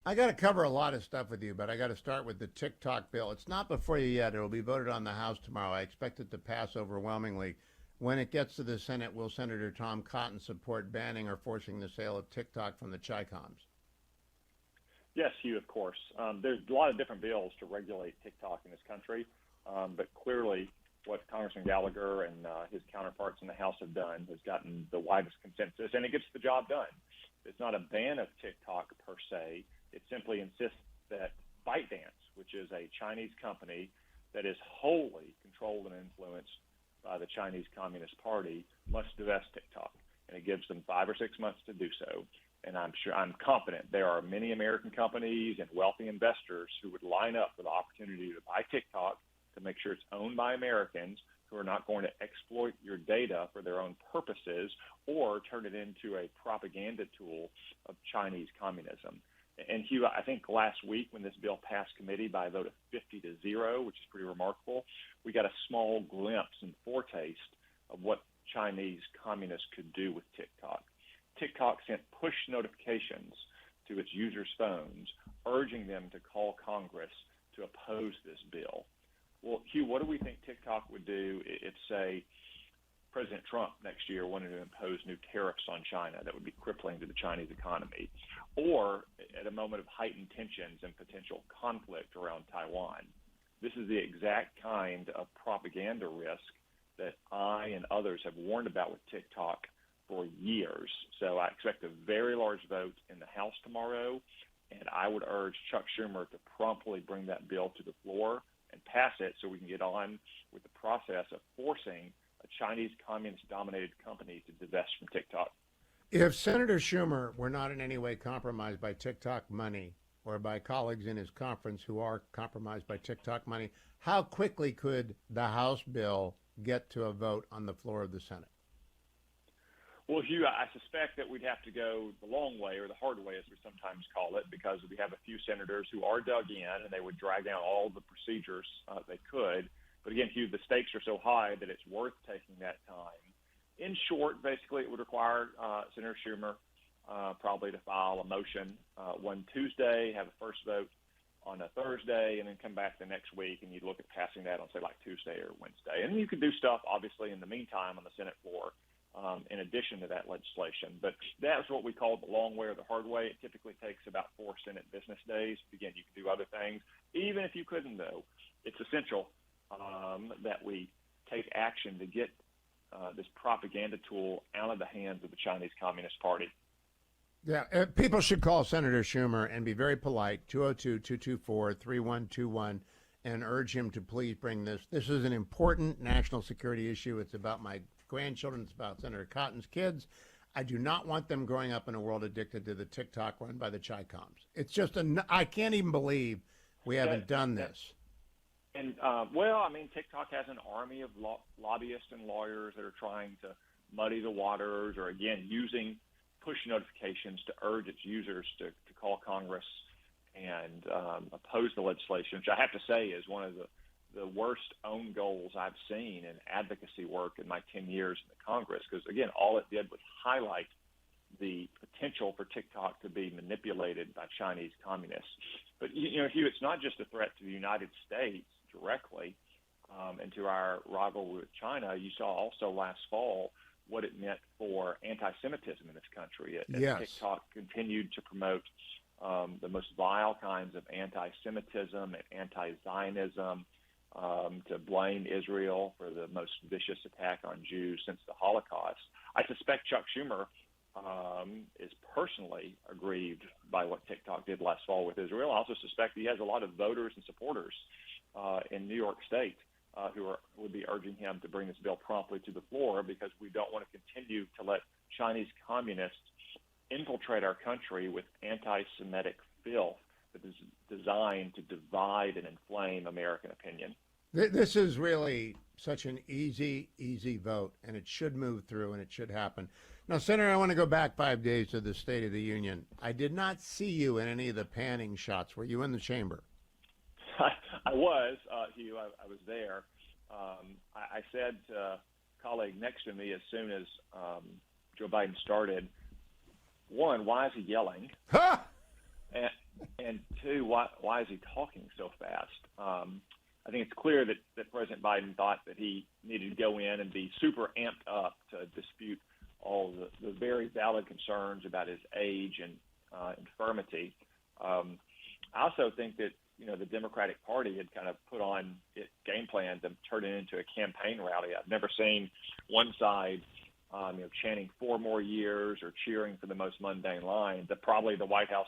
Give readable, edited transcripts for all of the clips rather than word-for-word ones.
I got to cover a lot of stuff with you, but I got to start with the TikTok bill. It's not before you yet. It will be voted on the House tomorrow. I expect it to pass overwhelmingly. When it gets to the Senate, will Senator Tom Cotton support banning or forcing the sale of TikTok from the Chi-Coms? Yes, Hugh, of course. There's a lot of different bills to regulate TikTok in this country, but clearly what Congressman Gallagher and his counterparts in the House have done has gotten the widest consensus, and it gets the job done. It's not a ban of TikTok per se. It simply insists that ByteDance, which is a Chinese company that is wholly controlled and influenced by the Chinese Communist Party, must divest TikTok, and it gives them 5 or 6 months to do so. And I'm confident there are many American companies and wealthy investors who would line up for the opportunity to buy TikTok to make sure it's owned by Americans who are not going to exploit your data for their own purposes or turn it into a propaganda tool of Chinese communism. And Hugh, I think last week when this bill passed committee by a vote of 50-0, which is pretty remarkable, we got a small glimpse and foretaste of what Chinese communists could do with TikTok. TikTok sent push notifications to its users' phones, urging them to call Congress to oppose this bill. Well, Hugh, what do we think TikTok would do if, say, President Trump next year wanted to impose new tariffs on China that would be crippling to the Chinese economy, or at a moment of heightened tensions and potential conflict around Taiwan? This is the exact kind of propaganda risk that I and others have warned about with TikTok for years. So I expect a very large vote in the House tomorrow, and I would urge Chuck Schumer to promptly bring that bill to the floor and pass it so we can get on with the process of forcing a Chinese communist-dominated company to divest from TikTok. If Senator Schumer were not in any way compromised by TikTok money or by colleagues in his conference who are compromised by TikTok money, how quickly could the House bill get to a vote on the floor of the Senate? Well, Hugh, I suspect that we'd have to go the long way, or the hard way, as we sometimes call it, because we have a few senators who are dug in, and they would drag down all the procedures they could. But again, Hugh, the stakes are so high that it's worth taking that time. In short, basically, it would require Senator Schumer probably to file a motion one Tuesday, have a first vote on a Thursday, and then come back the next week, and you'd look at passing that on, say, like Tuesday or Wednesday. And you could do stuff, obviously, in the meantime on the Senate floor in addition to that legislation. But that's what we call the long way or the hard way. It typically takes about 4 Senate business days. Again, you can do other things. Even if you couldn't, though, it's essential that we take action to get this propaganda tool out of the hands of the Chinese Communist Party. Yeah, people should call Senator Schumer and be very polite, 202-224-3121, and urge him to please bring this. This is an important national security issue. It's about my grandchildren. It's about Senator Cotton's kids. I do not want them growing up in a world addicted to the TikTok run by the Chi-Coms. It's just, I can't even believe we haven't done this. And, well, I mean, TikTok has an army of lobbyists and lawyers that are trying to muddy the waters or, again, using push notifications to urge its users to call Congress and oppose the legislation, which I have to say is one of the worst own goals I've seen in advocacy work in my 10 years in the Congress, because, again, all it did was highlight the potential for TikTok to be manipulated by Chinese communists. But, you know, Hugh, it's not just a threat to the United States directly and to our rivalry with China. You saw also last fall what it meant for anti-Semitism in this country. Yes. TikTok continued to promote the most vile kinds of anti-Semitism and anti-Zionism, to blame Israel for the most vicious attack on Jews since the Holocaust. I suspect Chuck Schumer is personally aggrieved by what TikTok did last fall with Israel. I also suspect he has a lot of voters and supporters in New York State who would be urging him to bring this bill promptly to the floor, because we don't want to continue to let Chinese communists infiltrate our country with anti-Semitic filth that is designed to divide and inflame American opinion. This is really such an easy vote, and it should move through, and it should happen. Now, Senator, I want to go back 5 days to the State of the Union. I did not see you in any of the panning shots. Were you in the chamber? I was, Hugh. I was there. I said to a colleague next to me as soon as Joe Biden started, one, why is he yelling? Ha! And two, why is he talking so fast? I think it's clear that President Biden thought that he needed to go in and be super amped up to dispute all the very valid concerns about his age and infirmity. I also think that the Democratic Party had kind of put on its game plan to turn it into a campaign rally. I've never seen one side chanting 4 more years or cheering for the most mundane line. That probably the White House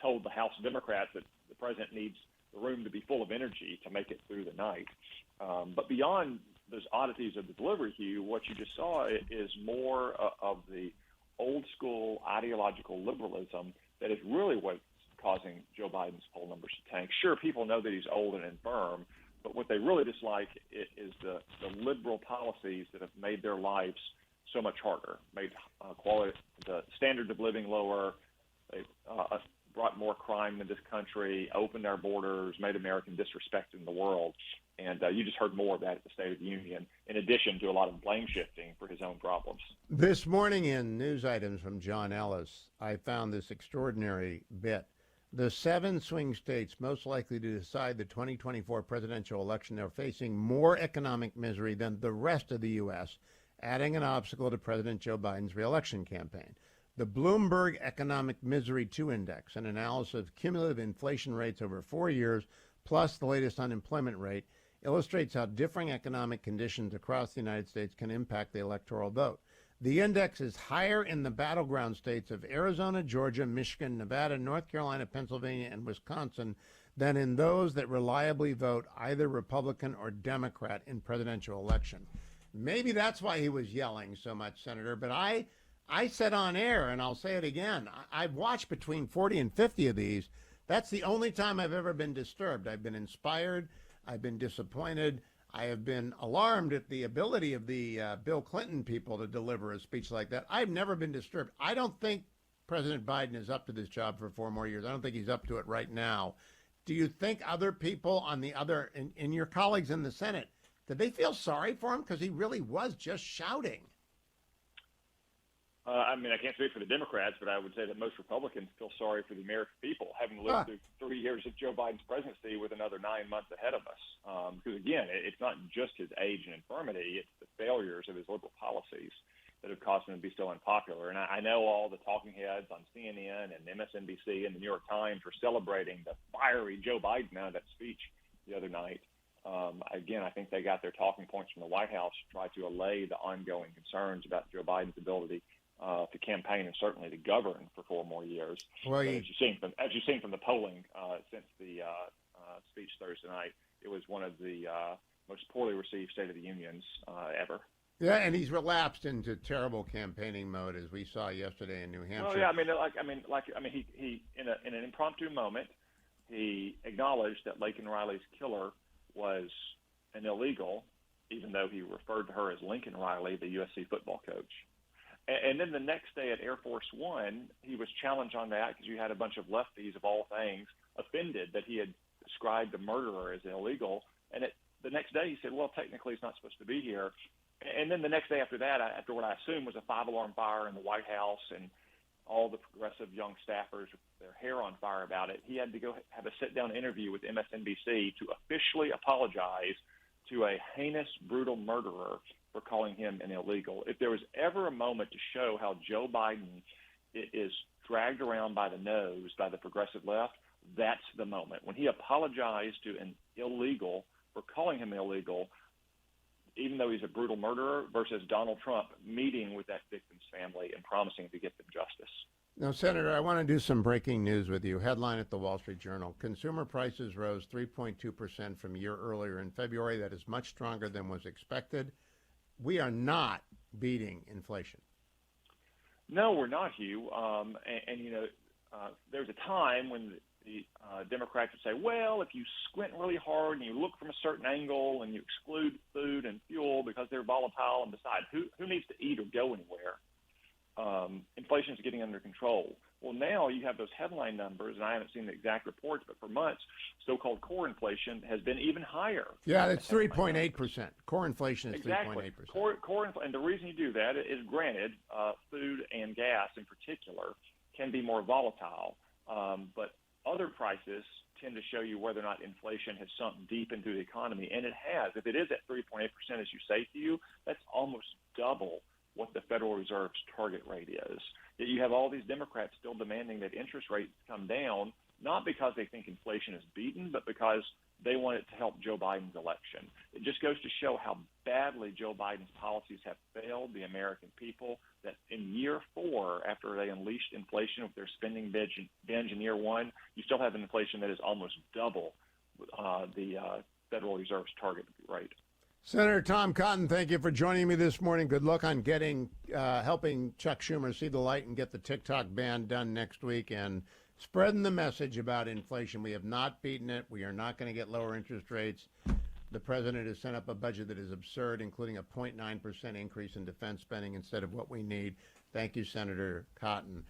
told the House Democrats that the president needs the room to be full of energy to make it through the night. But beyond those oddities of the delivery, Hugh, what you just saw is more of the old school ideological liberalism that is really what's causing Joe Biden's poll numbers to tank. Sure, people know that he's old and infirm, but what they really dislike is the liberal policies that have made their lives so much harder, made the standard of living lower. They've brought more crime in this country, opened our borders, made American disrespected in the world. And you just heard more of that at the State of the Union, in addition to a lot of blame shifting for his own problems. This morning in news items from John Ellis, I found this extraordinary bit. The 7 swing states most likely to decide the 2024 presidential election are facing more economic misery than the rest of the U.S., adding an obstacle to President Joe Biden's reelection campaign. The Bloomberg Economic Misery 2 Index, an analysis of cumulative inflation rates over 4 years, plus the latest unemployment rate, illustrates how differing economic conditions across the United States can impact the electoral vote. The index is higher in the battleground states of Arizona, Georgia, Michigan, Nevada, North Carolina, Pennsylvania, and Wisconsin than in those that reliably vote either Republican or Democrat in presidential election. Maybe that's why he was yelling so much, Senator, but I said on air, and I'll say it again, I've watched between 40 and 50 of these. That's the only time I've ever been disturbed. I've been inspired. I've been disappointed. I have been alarmed at the ability of the Bill Clinton people to deliver a speech like that. I've never been disturbed. I don't think President Biden is up to this job for 4 more years. I don't think he's up to it right now. Do you think other people on the other, in your colleagues in the Senate, did they feel sorry for him? Because he really was just shouting. I can't speak for the Democrats, but I would say that most Republicans feel sorry for the American people, having lived through 3 years of Joe Biden's presidency with another 9 months ahead of us. Because, again, it's not just his age and infirmity, it's the failures of his liberal policies that have caused him to be so unpopular. And I know all the talking heads on CNN and MSNBC and the New York Times were celebrating the fiery Joe Biden out of that speech the other night. Again, I think they got their talking points from the White House to try to allay the ongoing concerns about Joe Biden's ability to campaign and certainly to govern for 4 more years. Well, as you've seen from the polling since the speech Thursday night, it was one of the most poorly received State of the Unions ever. Yeah, and he's relapsed into terrible campaigning mode, as we saw yesterday in New Hampshire. Well, yeah, he in an impromptu moment, he acknowledged that Laken Riley's killer was an illegal, even though he referred to her as Lincoln Riley, the USC football coach. And then the next day at Air Force One, he was challenged on that because you had a bunch of lefties, of all things, offended that he had described a murderer as illegal. And the next day he said, well, technically he's not supposed to be here. And then the next day after that, after what I assume was a 5-alarm fire in the White House and all the progressive young staffers with their hair on fire about it, he had to go have a sit-down interview with MSNBC to officially apologize to a heinous, brutal murderer for calling him an illegal. If there was ever a moment to show how Joe Biden is dragged around by the nose by the progressive left, that's the moment. When he apologized to an illegal for calling him illegal, even though he's a brutal murderer, versus Donald Trump meeting with that victim's family and promising to get them justice. Now, Senator, I want to do some breaking news with you. Headline at the Wall Street Journal. Consumer prices rose 3.2% from a year earlier in February. That is much stronger than was expected. We are not beating inflation. No, we're not, Hugh. There's a time when the Democrats would say, well, if you squint really hard and you look from a certain angle and you exclude food and fuel because they're volatile and decide who needs to eat or go anywhere, inflation is getting under control. Well, now you have those headline numbers, and I haven't seen the exact reports, but for months, so-called core inflation has been even higher. Yeah, it's 3.8%. Core inflation is exactly. 3.8%. And the reason you do that is, granted, food and gas in particular can be more volatile. But Other prices tend to show you whether or not inflation has sunk deep into the economy, and it has. If it is at 3.8%, as you say, Hugh, that's almost double what the Federal Reserve's target rate is. Yet you have all these Democrats still demanding that interest rates come down, not because they think inflation is beaten, but because they want it to help Joe Biden's election. It just goes to show how badly Joe Biden's policies have failed the American people, that in year 4, after they unleashed inflation with their spending binge in year 1, you still have an inflation that is almost double the Federal Reserve's target rate. Senator Tom Cotton, thank you for joining me this morning. Good luck on helping Chuck Schumer see the light and get the TikTok ban done next week, and spreading the message about inflation. We have not beaten it. We are not going to get lower interest rates. The president has sent up a budget that is absurd, including a 0.9% increase in defense spending instead of what we need. Thank you, Senator Cotton.